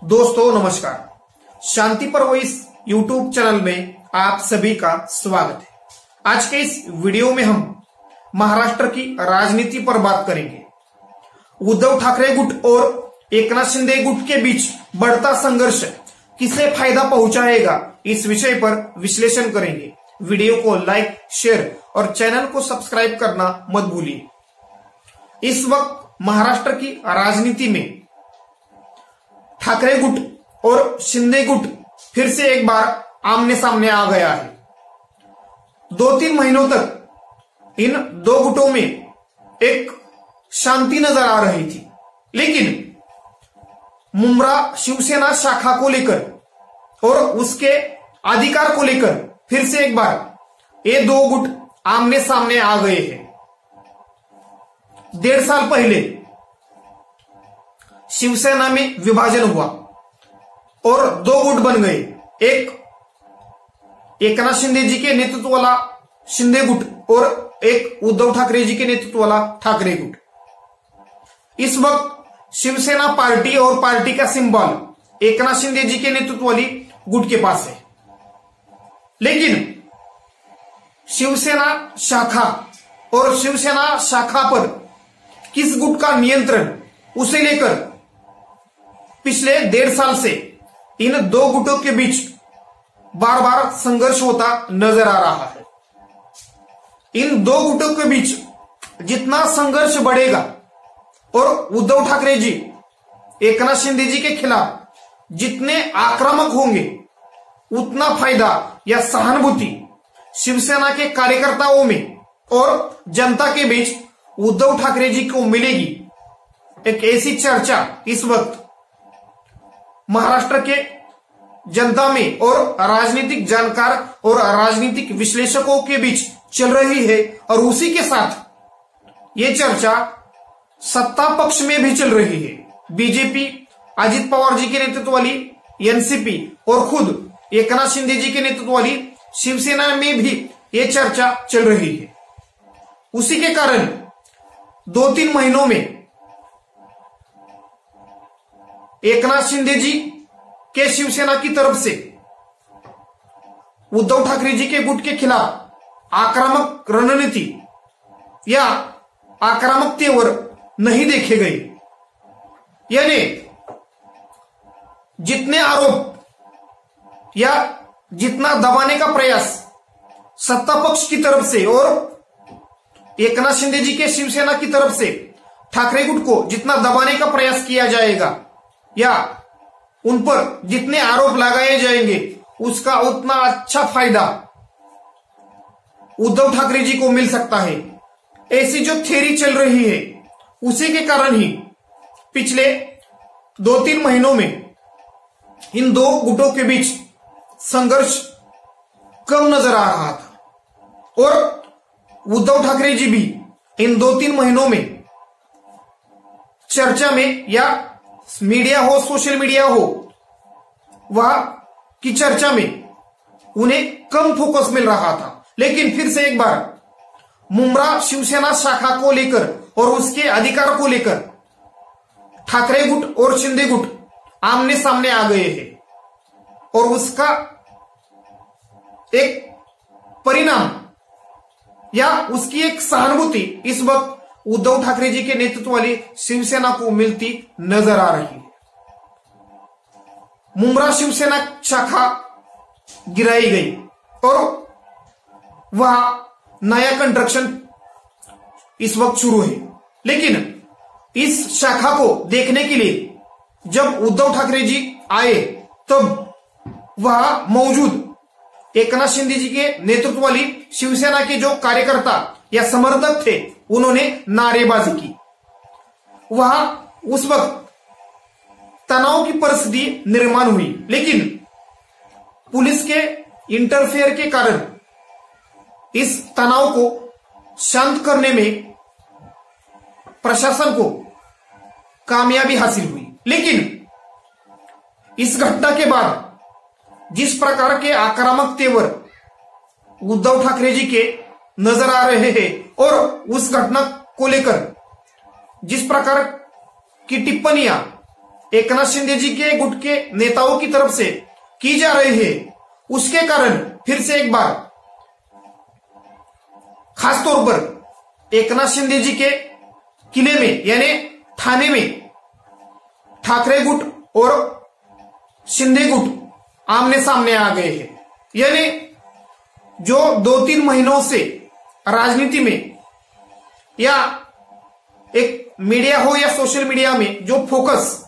दोस्तों नमस्कार। शांति पर्व इस यूट्यूब चैनल में आप सभी का स्वागत है। आज के इस वीडियो में हम महाराष्ट्र की राजनीति पर बात करेंगे। उद्धव ठाकरे गुट और एकनाथ शिंदे गुट के बीच बढ़ता संघर्ष किसे फायदा पहुंचाएगा, इस विषय पर विश्लेषण करेंगे। वीडियो को लाइक, शेयर और चैनल को सब्सक्राइब करना मत भूलिए। इस वक्त महाराष्ट्र की राजनीति में ठाकरे गुट और शिंदे गुट फिर से एक बार आमने सामने आ गया है। 2-3 महीनों तक इन दो गुटों में एक शांति नजर आ रही थी, लेकिन मुंब्रा शिवसेना शाखा को लेकर और उसके अधिकार को लेकर फिर से एक बार ये दो गुट आमने सामने आ गए हैं। 1.5 साल पहले शिवसेना में विभाजन हुआ और दो गुट बन गए। एक एकनाथ शिंदे जी के नेतृत्व वाला शिंदे गुट और एक उद्धव ठाकरे जी के नेतृत्व वाला ठाकरे गुट। इस वक्त शिवसेना पार्टी और पार्टी का सिंबल एकनाथ शिंदे जी के नेतृत्व वाली गुट के पास है, लेकिन शिवसेना शाखा और शिवसेना शाखा पर किस गुट का नियंत्रण, उसे लेकर पिछले 1.5 साल से इन दो गुटों के बीच बार बार संघर्ष होता नजर आ रहा है। इन दो गुटों के बीच जितना संघर्ष बढ़ेगा और उद्धव ठाकरे जी एकनाथ शिंदे जी के खिलाफ जितने आक्रामक होंगे, उतना फायदा या सहानुभूति शिवसेना के कार्यकर्ताओं में और जनता के बीच उद्धव ठाकरे जी को मिलेगी। एक ऐसी चर्चा इस वक्त महाराष्ट्र के जनता में और राजनीतिक जानकार और राजनीतिक विश्लेषकों के बीच चल रही है, और उसी के साथ ये चर्चा सत्ता पक्ष में भी चल रही है। बीजेपी, अजित पवार जी के नेतृत्व वाली एनसीपी और खुद एकनाथ शिंदे जी के नेतृत्व वाली शिवसेना में भी ये चर्चा चल रही है। उसी के कारण 2-3 महीनों में एकनाथ शिंदे जी के शिवसेना की तरफ से उद्धव ठाकरे जी के गुट के खिलाफ आक्रामक रणनीति या आक्रामक तेवर नहीं देखे गए। यानी जितने आरोप या जितना दबाने का प्रयास सत्ता पक्ष की तरफ से और एकनाथ शिंदे जी के शिवसेना की तरफ से ठाकरे गुट को जितना दबाने का प्रयास किया जाएगा या उन पर जितने आरोप लगाए जाएंगे, उसका उतना अच्छा फायदा उद्धव ठाकरे जी को मिल सकता है। ऐसी जो थ्योरी चल रही है, उसी के कारण ही पिछले 2-3 महीनों में इन दो गुटों के बीच संघर्ष कम नजर आ रहा था, और उद्धव ठाकरे जी भी इन 2-3 महीनों में चर्चा में या मीडिया हो, सोशल मीडिया हो, वह की चर्चा में उन्हें कम फोकस मिल रहा था। लेकिन फिर से एक बार मुंब्रा शिवसेना शाखा को लेकर और उसके अधिकार को लेकर ठाकरे गुट और शिंदे गुट आमने सामने आ गए हैं, और उसका एक परिणाम या उसकी एक सहानुभूति इस वक्त उद्धव ठाकरे जी के नेतृत्व वाली शिवसेना को मिलती नजर आ रही है। मुंब्रा शिवसेना शाखा गिराई गई और वह नया कंस्ट्रक्शन इस वक्त शुरू है। लेकिन इस शाखा को देखने के लिए जब उद्धव ठाकरे जी आए, तब वह मौजूद एकनाथ शिंदे जी के नेतृत्व वाली शिवसेना के जो कार्यकर्ता या समर्थक थे, उन्होंने नारेबाजी की। वहां उस वक्त तनाव की परिस्थिति निर्माण हुई, लेकिन पुलिस के इंटरफेयर के कारण इस तनाव को शांत करने में प्रशासन को कामयाबी हासिल हुई। लेकिन इस घटना के बाद जिस प्रकार के आक्रामक तेवर उद्धव ठाकरे जी के नजर आ रहे हैं, और उस घटना को लेकर जिस प्रकार की टिप्पणियां एकनाथ शिंदे जी के गुट के नेताओं की तरफ से की जा रही है, उसके कारण फिर से एक बार खासतौर पर एकनाथ शिंदे जी के किले में यानी ठाणे में ठाकरे गुट और शिंदे गुट आमने सामने आ गए हैं। यानी जो 2-3 महीनों से राजनीति में या एक मीडिया हो या सोशल मीडिया में जो फोकस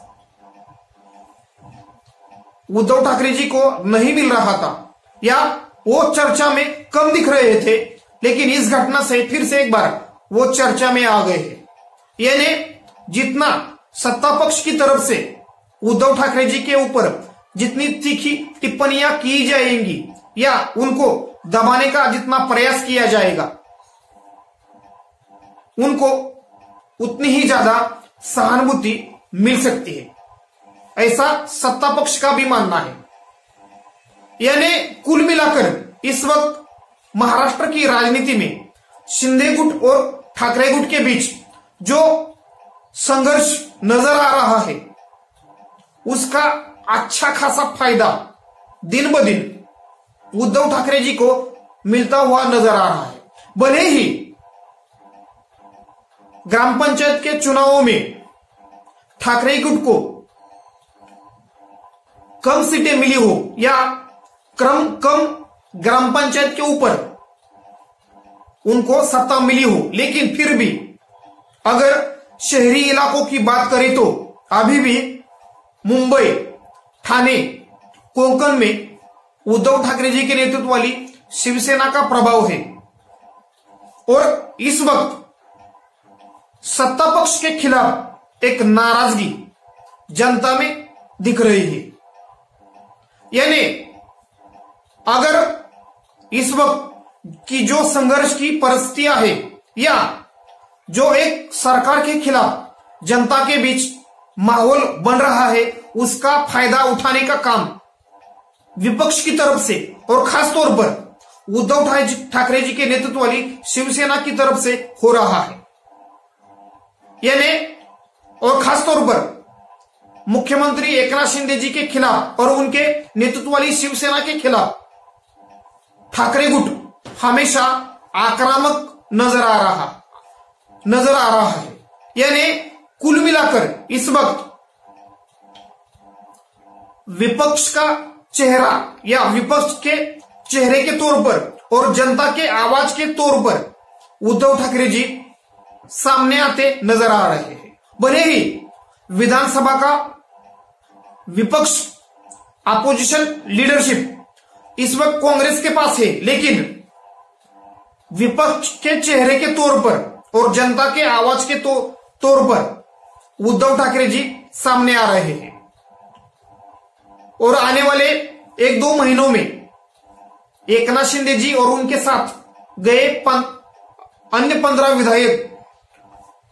उद्धव ठाकरे जी को नहीं मिल रहा था या वो चर्चा में कम दिख रहे थे, लेकिन इस घटना से फिर से एक बार वो चर्चा में आ गए हैं। यानी जितना सत्ता पक्ष की तरफ से उद्धव ठाकरे जी के ऊपर जितनी तीखी टिप्पणियां की जाएंगी या उनको दबाने का जितना प्रयास किया जाएगा, उनको उतनी ही ज्यादा सहानुभूति मिल सकती है, ऐसा सत्ता पक्ष का भी मानना है। यानी कुल मिलाकर इस वक्त महाराष्ट्र की राजनीति में शिंदे गुट और ठाकरे गुट के बीच जो संघर्ष नजर आ रहा है, उसका अच्छा खासा फायदा दिन ब दिन उद्धव ठाकरे जी को मिलता हुआ नजर आ रहा है। भले ही ग्राम पंचायत के चुनावों में ठाकरे गुट को कम सीटें मिली हो या कम ग्राम पंचायत के ऊपर उनको सत्ता मिली हो, लेकिन फिर भी अगर शहरी इलाकों की बात करें तो अभी भी मुंबई, ठाणे, कोंकण में उद्धव ठाकरे जी के नेतृत्व वाली शिवसेना का प्रभाव है और इस वक्त सत्ता पक्ष के खिलाफ एक नाराजगी जनता में दिख रही है। यानी अगर इस वक्त की जो संघर्ष की परिस्थितियां है या जो एक सरकार के खिलाफ जनता के बीच माहौल बन रहा है, उसका फायदा उठाने का काम विपक्ष की तरफ से और खासतौर पर उद्धव ठाकरे जी के नेतृत्व वाली शिवसेना की तरफ से हो रहा है। यानी और खासतौर पर मुख्यमंत्री एकनाथ शिंदे जी के खिलाफ और उनके नेतृत्व वाली शिवसेना के खिलाफ ठाकरे गुट हमेशा आक्रामक नजर आ रहा है। यानी कुल मिलाकर इस वक्त विपक्ष का चेहरा या विपक्ष के चेहरे के तौर पर और जनता के आवाज के तौर पर उद्धव ठाकरे जी सामने आते नजर आ रहे हैं। भले ही विधानसभा का विपक्ष अपोजिशन लीडरशिप इस वक्त कांग्रेस के पास है, लेकिन विपक्ष के चेहरे के तौर पर और जनता के आवाज के तौर पर उद्धव ठाकरे जी सामने आ रहे हैं और आने वाले 1-2 महीनों में एकनाथ शिंदे जी और उनके साथ गए अन्य 15 विधायक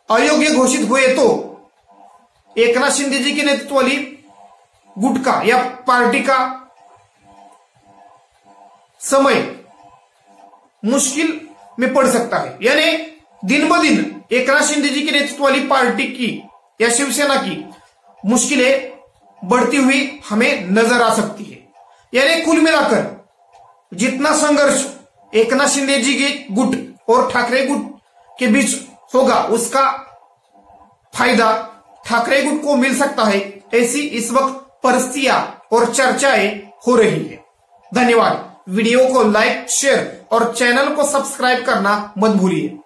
अयोग्य घोषित हुए तो एकनाथ शिंदे जी के नेतृत्व वाली गुट का या पार्टी का समय मुश्किल में पड़ सकता है। यानी दिन ब दिन एकनाथ शिंदे जी के नेतृत्व वाली पार्टी की या शिवसेना की मुश्किलें बढ़ती हुई हमें नजर आ सकती है। यानी कुल मिलाकर जितना संघर्ष एकनाथ शिंदे जी के गुट और ठाकरे गुट के बीच होगा, उसका फायदा ठाकरे गुट को मिल सकता है, ऐसी इस वक्त परिस्थितियां और चर्चाएं हो रही है। धन्यवाद। वीडियो को लाइक, शेयर और चैनल को सब्सक्राइब करना मत भूलिए।